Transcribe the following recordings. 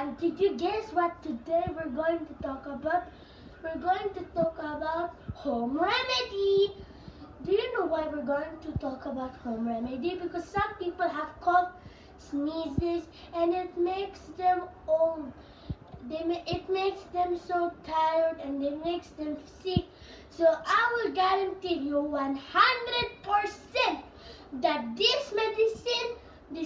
everyone, did you guess what today we're going to talk about? We're going to talk about home remedy. Do you know why we're going to talk about home remedy? Because some people have cough, sneezes, and it makes them old. It makes them so tired and it makes them sick. So I will guarantee you 100% that this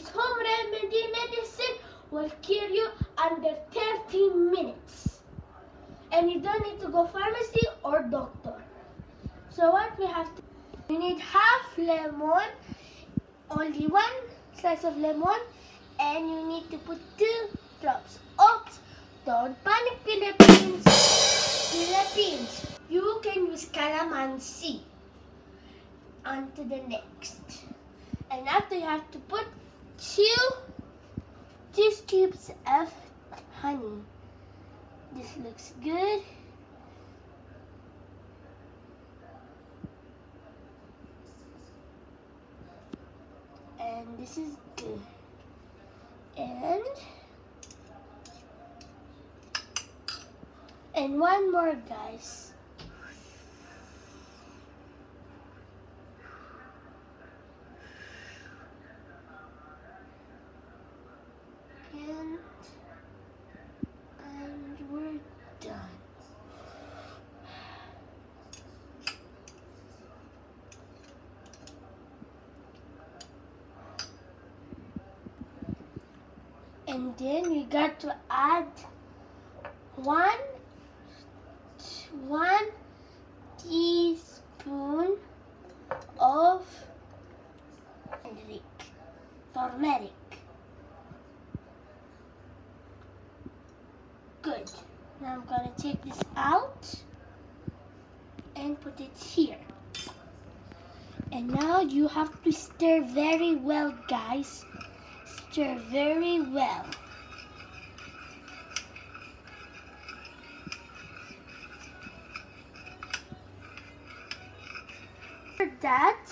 home remedy medicine will cure you under 30 minutes. And you don't need to go pharmacy or doctor. So what we have to, we need half lemon, only one slice of lemon, and you need to put 2 drops. Oops, don't panic, Philippines. You can use Kalamansi. On to the next. And after you have to put 2 scoops of honey. This looks good. And this is good. And one more, guys. And we're done. And then we got to add one teaspoon of turmeric. Good. Now I'm going to take this out and put it here. And now you have to stir very well, guys. Stir very well. For that,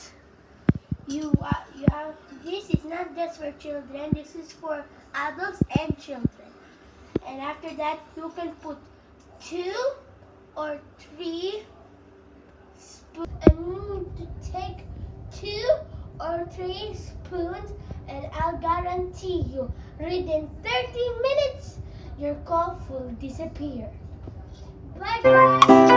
you have, this is not just for children, this is for adults and children. And after that, you can put 2 or 3 spoons. And you need to take 2 or 3 spoons, and I'll guarantee you, within 30 minutes, your cough will disappear. Bye, guys.